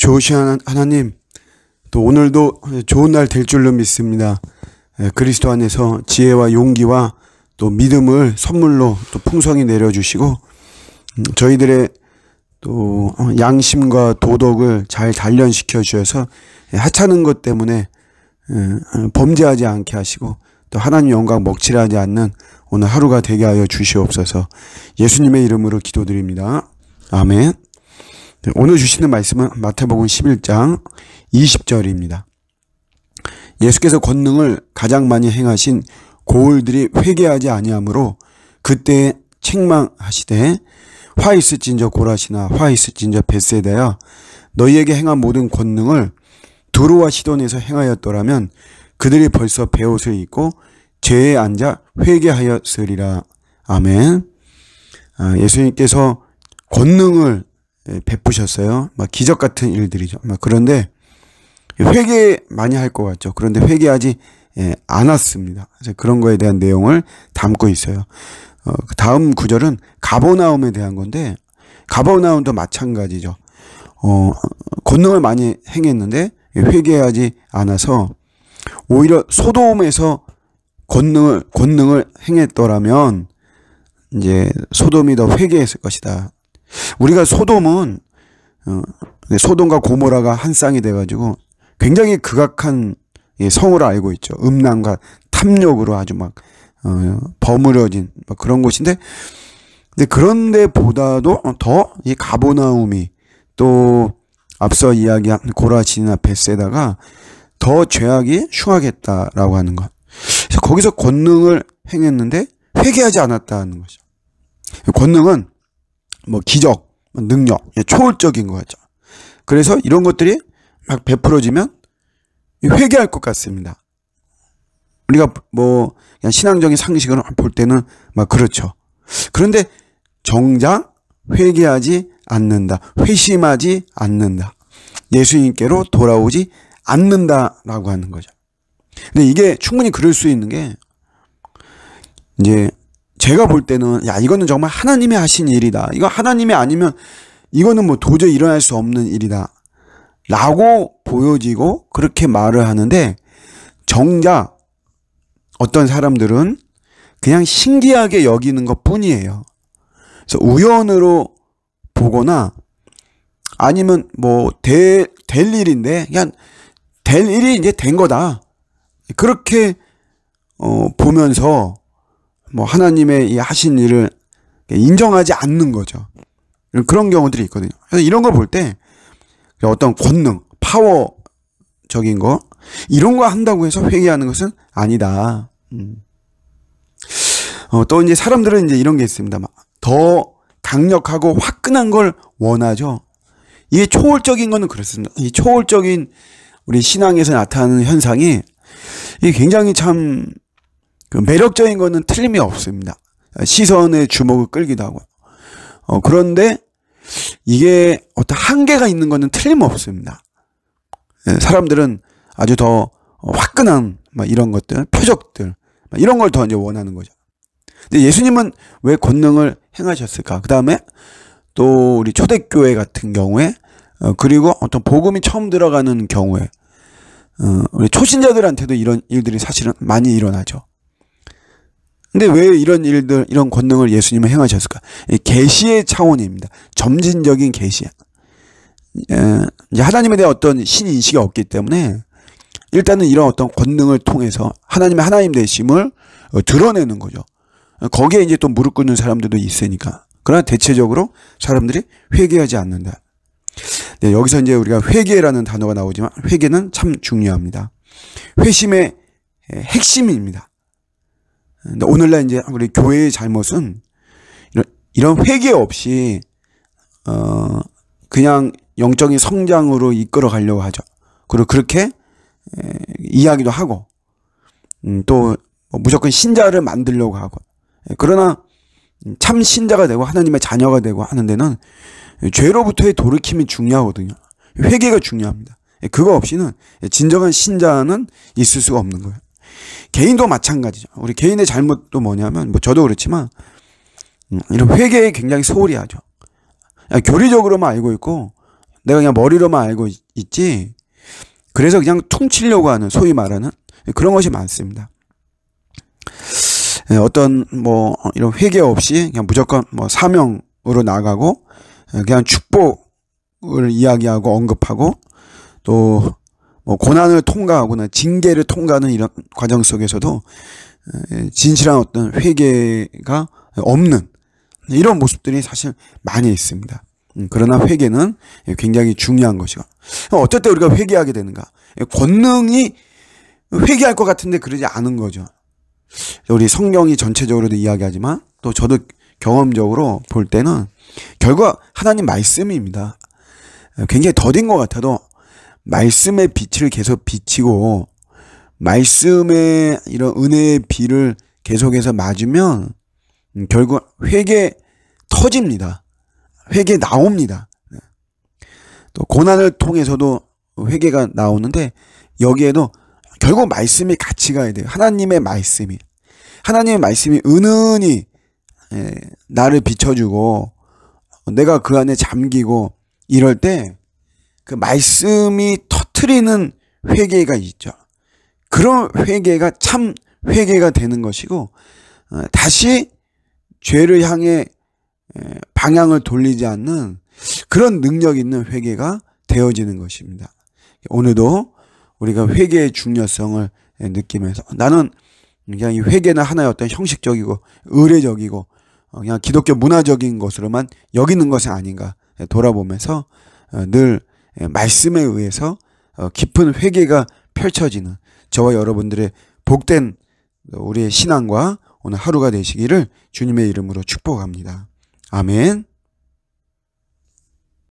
좋으신 하나님, 또 오늘도 좋은 날 될 줄로 믿습니다. 그리스도 안에서 지혜와 용기와 또 믿음을 선물로 또 풍성히 내려주시고, 저희들의 또 양심과 도덕을 잘 단련시켜 주셔서 하찮은 것 때문에 범죄하지 않게 하시고, 또 하나님 영광 먹칠하지 않는 오늘 하루가 되게 하여 주시옵소서. 예수님의 이름으로 기도드립니다. 아멘. 오늘 주시는 말씀은 마태복음 11장 20절입니다. 예수께서 권능을 가장 많이 행하신 고을들이 회개하지 아니하므로 그때에 책망하시되, 화 있을진저 고라시나 화 있을진저 벳세다야, 너희에게 행한 모든 권능을 두로와 시돈에서 행하였더라면 그들이 벌써 베옷을 입고 죄에 앉아 회개하였으리라. 아멘. 예수님께서 권능을 베푸셨어요. 막 기적 같은 일들이죠. 그런데 회개 많이 할 것 같죠. 그런데 회개하지 않았습니다. 그래서 그런 거에 대한 내용을 담고 있어요. 다음 구절은 가버나움에 대한 건데, 가버나움도 마찬가지죠. 권능을 많이 행했는데 회개하지 않아서, 오히려 소돔에서 권능을 행했더라면 이제 소돔이 더 회개했을 것이다. 우리가 소돔은 소돔과 고모라가 한 쌍이 돼가지고 굉장히 극악한 성으로 알고 있죠. 음란과 탐욕으로 아주 막 버무려진 그런 곳인데, 근데 그런데 보다도 더 이 가버나움이, 또 앞서 이야기한 고라신이나 벳세다가 더 죄악이 흉하겠다라고 하는 것. 그래서 거기서 권능을 행했는데 회개하지 않았다는 것이죠. 권능은 뭐 기적, 능력, 초월적인 거죠. 그래서 이런 것들이 막 베풀어지면 회개할 것 같습니다. 우리가 뭐 그냥 신앙적인 상식을 볼 때는 막 그렇죠. 그런데 정작 회개하지 않는다, 회심하지 않는다, 예수님께로 돌아오지 않는다라고 하는 거죠. 근데 이게 충분히 그럴 수 있는 게, 이제 제가 볼 때는 야, 이거는 정말 하나님이 하신 일이다, 이거 하나님이 아니면 이거는 뭐 도저히 일어날 수 없는 일이다 라고 보여지고 그렇게 말을 하는데, 정작 어떤 사람들은 그냥 신기하게 여기는 것 뿐이에요. 그래서 우연으로 보거나, 아니면 뭐 될 일인데 그냥 될 일이 이제 된 거다, 그렇게 보면서 뭐 하나님의 이 하신 일을 인정하지 않는 거죠. 그런 경우들이 있거든요. 그래서 이런 걸 볼 때 어떤 권능, 파워적인 거, 이런 거 한다고 해서 회개하는 것은 아니다. 또 이제 사람들은 이제 이런 게 있습니다. 더 강력하고 화끈한 걸 원하죠. 이게 초월적인 거는 그렇습니다. 이 초월적인 우리 신앙에서 나타나는 현상이 이게 굉장히 참 매력적인 거는 틀림이 없습니다. 시선의 주목을 끌기도 하고. 그런데 이게 어떤 한계가 있는 거는 틀림없습니다. 사람들은 아주 더 화끈한 이런 것들, 표적들, 이런 걸 더 이제 원하는 거죠. 근데 예수님은 왜 권능을 행하셨을까? 그 다음에 또 우리 초대교회 같은 경우에, 그리고 어떤 복음이 처음 들어가는 경우에, 우리 초신자들한테도 이런 일들이 사실은 많이 일어나죠. 근데 왜 이런 일들, 이런 권능을 예수님은 행하셨을까? 계시의 차원입니다. 점진적인 계시. 이제 하나님에 대한 어떤 신인식이 없기 때문에 일단은 이런 어떤 권능을 통해서 하나님의 하나님 되심을 드러내는 거죠. 거기에 이제 또 무릎 꿇는 사람들도 있으니까. 그러나 대체적으로 사람들이 회개하지 않는다. 네, 여기서 이제 우리가 회개라는 단어가 나오지만 회개는 참 중요합니다. 회심의 핵심입니다. 근데 오늘날 이제 우리 교회의 잘못은 이런 회개 없이 그냥 영적인 성장으로 이끌어 가려고 하죠. 그리고 그렇게 이야기도 하고, 또 무조건 신자를 만들려고 하고. 그러나 참 신자가 되고 하나님의 자녀가 되고 하는 데는 죄로부터의 돌이킴이 중요하거든요. 회개가 중요합니다. 그거 없이는 진정한 신자는 있을 수가 없는 거예요. 개인도 마찬가지죠. 우리 개인의 잘못도 뭐냐면, 뭐 저도 그렇지만 이런 회개에 굉장히 소홀히 하죠. 교리적으로만 알고 있고 내가 그냥 머리로만 알고 있지, 그래서 그냥 퉁치려고 하는, 소위 말하는 그런 것이 많습니다. 어떤 이런 회개 없이 그냥 무조건 사명으로 나가고 그냥 축복을 이야기하고 언급하고 또 고난을 통과하거나 징계를 통과하는 이런 과정 속에서도 진실한 어떤 회개가 없는 이런 모습들이 사실 많이 있습니다. 그러나 회개는 굉장히 중요한 것이고, 어떨 때 우리가 회개하게 되는가? 권능이 회개할 것 같은데 그러지 않은 거죠. 우리 성경이 전체적으로도 이야기하지만 또 저도 경험적으로 볼 때는 결국 하나님 말씀입니다. 굉장히 더딘 것 같아도 말씀의 빛을 계속 비치고 말씀의 이런 은혜의 비를 계속해서 맞으면 결국 회개 터집니다. 회개 나옵니다. 또 고난을 통해서도 회개가 나오는데 여기에도 결국 말씀이 같이 가야 돼요. 하나님의 말씀이 은은히 나를 비춰주고 내가 그 안에 잠기고 이럴 때 그 말씀이 터트리는 회개가 있죠. 그런 회개가 참 회개가 되는 것이고, 다시 죄를 향해 방향을 돌리지 않는 그런 능력 있는 회개가 되어지는 것입니다. 오늘도 우리가 회개의 중요성을 느끼면서, 나는 그냥 이 회개는 하나의 어떤 형식적이고 의례적이고 그냥 기독교 문화적인 것으로만 여기는 것이 아닌가 돌아보면서 늘 말씀에 의해서 깊은 회개가 펼쳐지는 저와 여러분들의 복된 우리의 신앙과 오늘 하루가 되시기를 주님의 이름으로 축복합니다. 아멘.